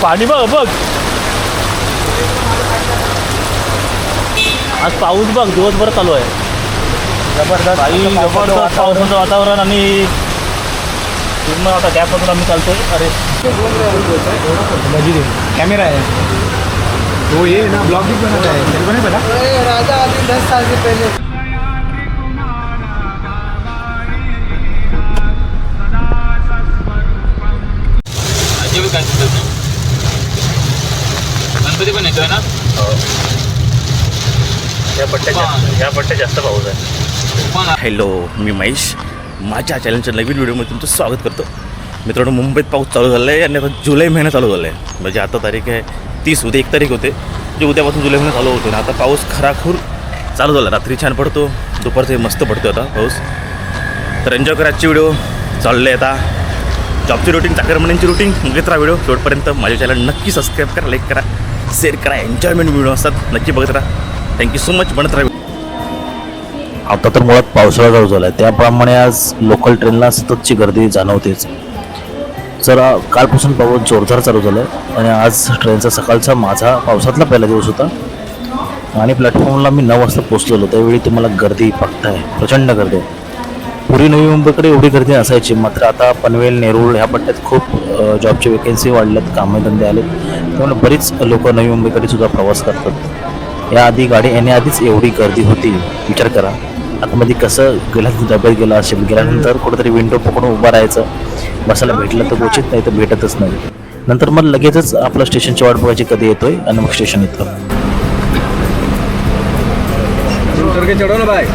पाणी बघ बघ, आज पाऊस बघ दिवसभर चालू आहे. जबरदस्त जबरदस्त पावसाचं वातावरण आणि पूर्ण आता गॅपमधून आम्ही चालतोय. अरे कैमरा है वो, ये ना ब्लॉग भी बनाता है, तेरे को नहीं पता? राजा अभी 10 साल से पहले गणपती पण येतोय ना. या पट्ट्यात जास्त पाऊस आहे. हॅलो, मी महेश. माझ्या चॅनलच्या नवीन व्हिडिओमध्ये तुमचं स्वागत करतो. मित्रांनो, मुंबईत पाऊस चालू झाला आहे आणि आता जुलै महिना चालू झाला आहे. म्हणजे आता तारीख आहे 30, उद्या 1 तारीख होते, म्हणजे उद्यापासून जुलै महिना चालू होतो. आता पाऊस खराखूर चालू झाला. रात्री छान पडतो, दुपारचे मस्त पडतो आता पाऊस. तर एन्जॉय करा आजची व्हिडिओ. चाललं आहे आता जॉबची रुटीन, चाकरमान्यांची रुटीन. बघत राहा व्हिडिओ शेवटपर्यंत. माझ्या चॅनल नक्की सबस्क्राईब करा, लाईक करा, शेअर करा. एन्जॉयमेंट व्हिडिओ असतात, नक्की बघत राहा. Thank you so much. बनत राहा. आता तर मुळात पावसाळा चालू झाला आहे, त्याप्रमाणे आज लोकल ट्रेनला सततची गर्दी जाणवतेच. जरा कालपासून पाऊस जोरदार चालू झाला आहे आणि आज ट्रेनचा सकाळचा माझा पावसातला पहिला दिवस होता आणि प्लॅटफॉर्मला मी 9 वाजता पोचलेलो. त्यावेळी तुम्हाला गर्दी बघताय, प्रचंड गर्दी आहे. पूर्वी नवी मुंबईकडे एवढी गर्दी नसायची, मात्र आता पनवेल, नेरूळ ह्या पट्ट्यात खूप जॉबचे वेकेन्सी वाढल्यात, कामधंदे आले, त्यामुळे बरीच लोक नवी मुंबईकडे सुद्धा प्रवास करतात. याआधी गाडी येण्याआधीच एवढी गर्दी होती, विचार करा. आतमध्ये कसं गेल्यानंतर डब्यात गेला असेल, गेल्यानंतर कुठेतरी विंडो पकडून उभं राहायचं, बसायला भेटलं तर क्वचित, नाही तर भेटतच नाही. नंतर मग लगेचच आपलं स्टेशनची वाट बघायची कधी येतोय आणि मग स्टेशन येतं. चढो ना भाई.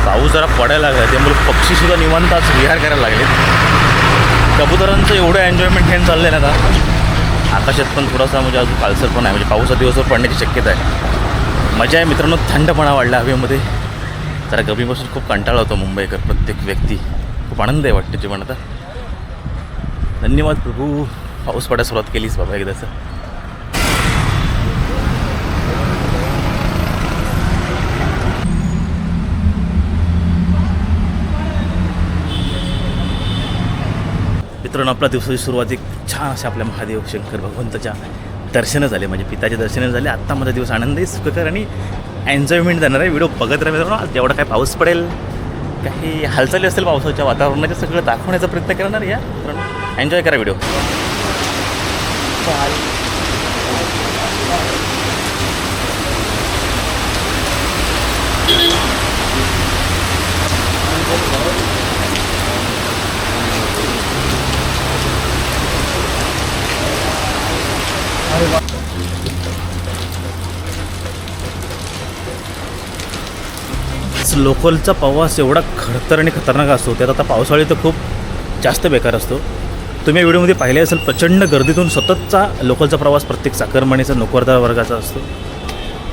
पाऊस जरा पडायला लागला, त्यामुळे पक्षीसुद्धा निवांत आज विहार करायला लागले. कबुतरांचं एवढं एन्जॉयमेंट घेऊन चाललं आहे ना आता. आकाशात पण थोडासा म्हणजे अजून काळसर पण आहे, म्हणजे पावसा दिवसभर पडण्याची शक्यता आहे. मजा आहे मित्रांनो, थंडपणा वाढला हवेमध्ये. जरा गरमीपासून खूप कंटाळा होतो मुंबईकर प्रत्येक व्यक्ती. खूप आनंद आहे वाटते जीवन आता. धन्यवाद प्रभू, पाऊस पडायला सुरुवात केलीच बाबा एकदाचं. मित्रांनो, आपल्या दिवसाची सुरुवात एक छान असे आपल्या महादेव शंकर भगवंताच्या दर्शनं झाले, म्हणजे पिताचे दर्शनं झाले. आत्ता माझा दिवस आनंदही, सुखकर आणि एन्जॉयमेंट जाणार आहे. व्हिडिओ बघत राहा मित्रांनो. आज जेवढा काय पाऊस पडेल, काही हालचाली असतील पावसाच्या वातावरणाच्या, सगळं दाखवण्याचा प्रयत्न करणार या मित्रांनो. एन्जॉय करा व्हिडिओ. लोकलचा प्रवास एवढा खडतर आणि खतरनाक असतो, त्यात आता पावसाळी तर खूप जास्त बेकार असतो. तुम्ही व्हिडिओमध्ये पाहिले असेल, प्रचंड गर्दीतून सततचा लोकलचा प्रवास प्रत्येक चाकरमानीचा, नोकरदार वर्गाचा असतो.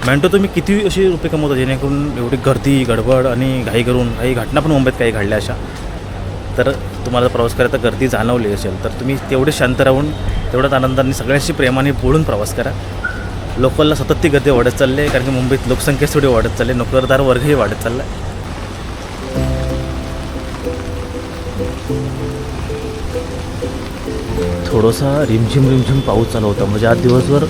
म्हणतो तुम्ही किती अशी रुपये कमवता जेणेकरून एवढी गर्दी, गडबड आणि घाई करून. काही घटना पण मुंबईत काही घडल्या अशा. तर तुम्हाला प्रवास करायचा गर्दी जाणवली असेल तर तुम्ही तेवढे शांत राहून, तेवढ्याच आनंदाने, सगळ्यांशी प्रेमाने बोलून प्रवास करा. लोकलला सतत ती गर्दी वाढत चालली आहे, कारण की मुंबईत लोकसंख्या थोडी वाढत चालली आहे, नोकरदार वर्गही वाढत चालला आहे. थोडासा रिमझिम पाऊस चालू होता, म्हणजे आज दिवसभर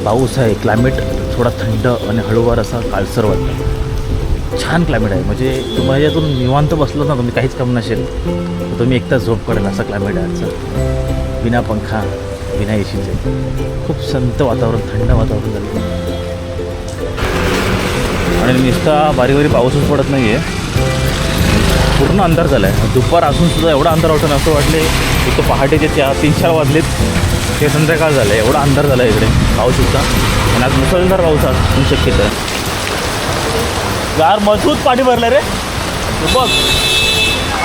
पाऊस आहे. क्लायमेट थोडा थंड आणि हळूवार असा काळसर वाटतं. छान क्लायमेट आहे, म्हणजे तुम्हाला यातून निवांत बसलं ना, तुम्ही काहीच काम नसेल तर तुम्ही एक तास झोप काढेल असा क्लायमेट आहे आजचा. बिना पंखा, बिना एसीचे, खूप शांत वातावरण, थंड वातावरण झालं. आणि नुसता बारीक बारीक पाऊसच पडत नाही आहे, पूर्ण अंधार झाला आहे. दुपार असून सुद्धा एवढा अंधार वाटतं, असं वाटले इथं पहाटेचे 3-4 वाजलेत ते संध्याकाळ झालं आहे, एवढा अंधार झाला इकडे पाऊसचा. आणि आज मुसळधार पाऊस पण शक्यता आहे. यार मजबूत पाणी भरलं रे. तू बघ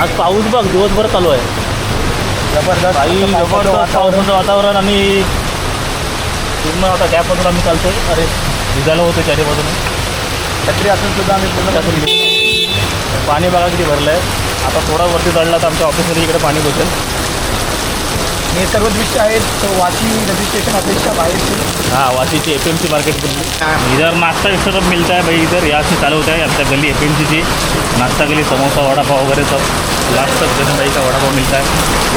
आज पाऊस बघ दिवसभर चालू आहे. जबरदस्त पावसाचं वातावरण. आणि पूर्ण आता गॅपमधून आम्ही चालतो आहे. अरे भिजायला होतं चारी बाजूने. छत्री असून सुद्धा आम्ही पूर्ण त्यातून गेलो. पाणी बघा किती भरलं आहे. आता थोडा वरती चढला तर आमच्या ऑफिसमध्ये इकडे पाणी घुसेल. हे सर्व दृश्य आहेत वाशी रजिस्ट्रेशन ऑफिसच्या बाहेरचे. हाँ वाशी एपीएमसी मार्केट इधर नाश्ता एक्स्ट्रा सब मिलता है भाई. इधर यहाँ से चालू होता है आमच्या गली एपीएमसी नाश्ता के लिए समोसा वड़ा पाव वगैरह सब लास्ट तक भाई का वड़ा पाव मिलता है.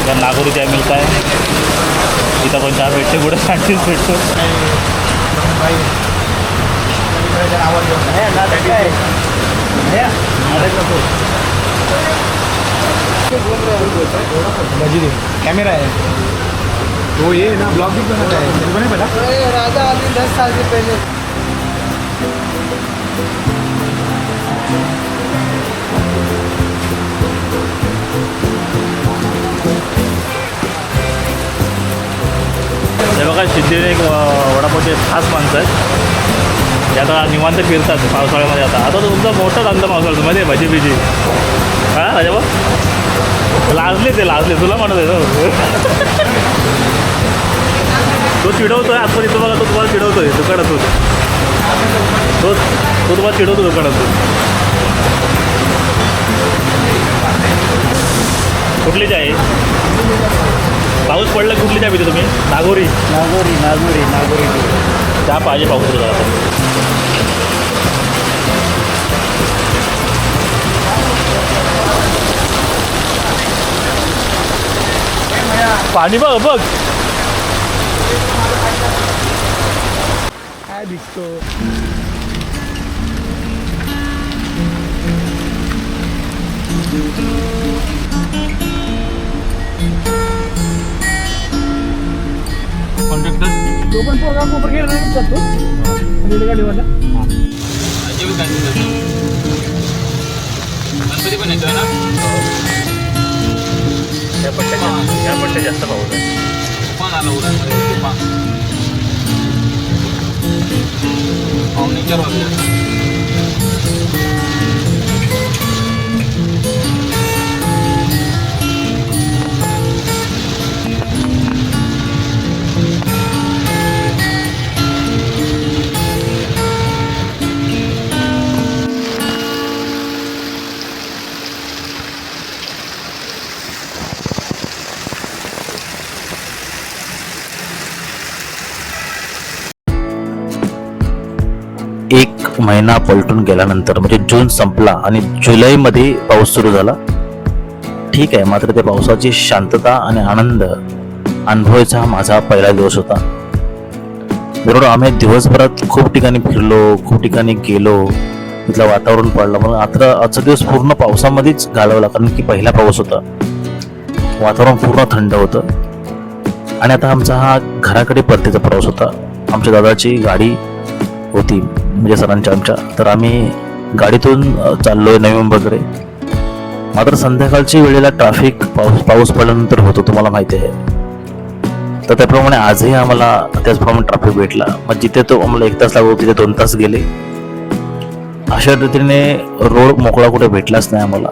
इधर नागोरी चाय मिलता है. इथं पण चहा भेटते पुढे सँडविच भेटतो. कैमरा है वो ये ना ब्लॉग भी बनाता है, तेरे को नहीं पता? अरे राजा अभी 10 साल से पहले. हे बघा सिद्धीने एक वडापावचे खास माणसं आहेत. ते आता निवांत फिरतात पावसाळ्यामध्ये. आता तुमचा मोठा धंदा पावसाळ्यात माहिती आहे भजी बिजी. हां राजा बा लाजले तुला म्हणत आहे. तो चिडवतो आहे आतमध्ये. तो बघा तो तुम्हाला चिडवतो आहे दुकानातून. तो तुम्हाला चिडवतो दुकानातून. कुठली चहा आहे? पाऊस पडला कुठली चहा पिते तुम्ही? नागोरी चहा पाहिजे पाऊस पडला आता. पाणी बघ काय दिसतो. कॉन्ट्रॅक्टर तो पण प्रोग्राम ऊपर गेला नाही जातो गाडीवाला. गणपती पण येतोय ना. या पट्ट्या जास्त पाऊस आहे. तुफान आलं उद्यामध्ये. तुफान पावणे 4 वाजले. एक महिना पलटून गेल्यानंतर म्हणजे जून संपला आणि जुलैमध्ये पाऊस सुरू झाला. ठीक आहे, मात्र त्या पावसाची शांतता आणि आनंद अनुभवायचा हा माझा पहिला दिवस होता. बरोबर आम्ही दिवसभरात खूप ठिकाणी फिरलो, खूप ठिकाणी गेलो, तिथलं वातावरण पडलं. म्हणून आता आजचा दिवस पूर्ण पावसामध्येच घालवला, कारण की पहिला पाऊस होता. वातावरण पूर्ण थंड होतं. आणि आता आमचा हा घराकडे परतीचा प्रवास होता. आमच्या दादाची गाडी होती म्हणजे सरांच्या आमच्या. तर आम्ही गाडीतून चाललोय नवी मुंबईकडे. मात्र संध्याकाळची वेळेला ट्रॅफिक पाऊस पडल्यानंतर होतो, तुम्हाला माहिती आहे. तर त्याप्रमाणे आजही आम्हाला त्याचप्रमाणे ट्रॅफिक भेटला. मग जिथे तो आम्हाला 1 तास लागतो तिथे 2 तास गेले. अशा रीतीने रोड मोकळा कुठे भेटलाच नाही आम्हाला.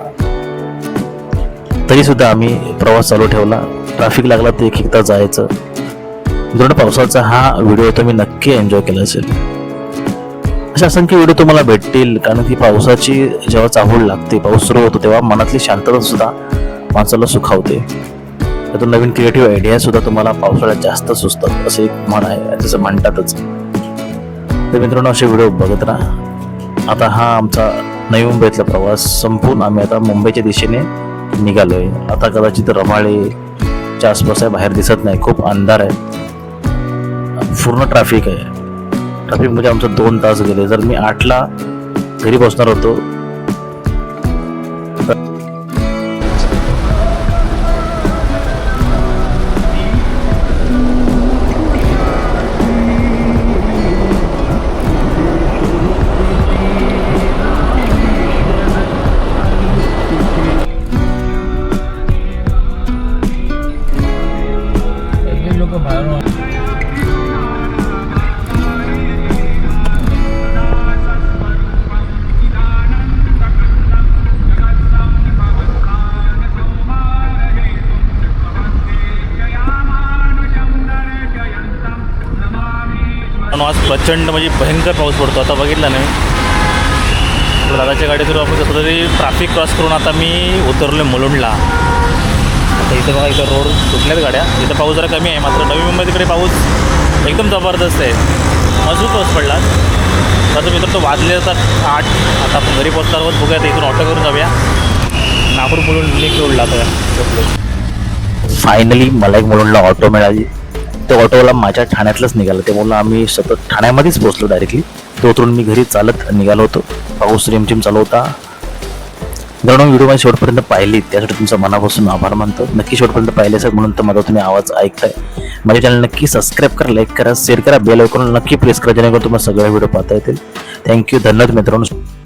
तरी सुद्धा आम्ही प्रवास चालू ठेवला. ट्रॅफिक लागला तर 1 तास जायचं. मित्रांनो, पावसाचा हा व्हिडिओ तुम्ही नक्की एन्जॉय केला असेल. अशा असंख्य व्हिडिओ तुम्हाला भेटतील, कारण की पावसाची जेव्हा चाहूल लागते, पाऊस सुरू होतो, तेव्हा मनातली शांतता सुद्धा माणसाला सुखावते. त्यातून नवीन क्रिएटिव्ह आयडिया सुद्धा तुम्हाला पावसाळ्यात जास्त सुचतात, असे एक म्हण आहे, तसं म्हणतातच. तर मित्रांनो, असे व्हिडिओ बघत राहा. आता हा आमचा नवी मुंबईतला प्रवास संपून आम्ही आता मुंबईच्या दिशेने निघालोय. आता कदाचित रमाळेच्या आसपास आहे, बाहेर दिसत नाही, खूप अंधार आहे, पूर्ण ट्रॅफिक आहे. ट्रॅफिकमध्ये आमचं 2 तास गेले. जर मी 8ला घरी पोहोचणार होतो. पण आज प्रचंड म्हणजे भयंकर पाऊस पडतो. आता बघितलं नाही आपल्या दादाच्या गाडीतून आपण कसं तरी ट्रॅफिक क्रॉस करून आता मी उतरलो आहे मुलुंडला. आता इथं बघा इथं रोड सुटल्यात गाड्या. इथं पाऊस जरा कमी आहे, मात्र नवी मुंबई तिकडे पाऊस एकदम जबरदस्त आहे. मजबूत पाऊस पडला. तसं मित्र तो वाजले जातात 8. आता आपण घरी पोचल्यावर बघूया तर इथून ऑटो करून जाऊया. नागपूर मुलुंड लिंक रोडला आता. फायनली मला एक मुलुंडला ऑटो मिळाली. त्या ऑटोवाला माझ्या ठाण्यातलंच निघालं. त्यामुळे आम्ही सतत ठाण्यामध्येच पोहोचलो डायरेक्टली. तो उतरून मी घरी चालत निघालो होतो. पाऊस रिमझिम चालू होता. मित्रांनो, व्हिडिओ माझ्या शेवटपर्यंत पाहिली त्यासाठी तुमचा मनापासून आभार मानतो. नक्की शेवटपर्यंत पाहिले असेल म्हणून तर माझा तुम्ही आवाज ऐकताय. माझ्या चॅनल नक्की सबस्क्राईब करा, लाईक करा, शेअर करा, बेल आयकॉन नक्की प्रेस करा जेणेकरून तुम्हाला सगळे व्हिडिओ पाहता येतील. थँक्यू, धन्यवाद मित्रांनो.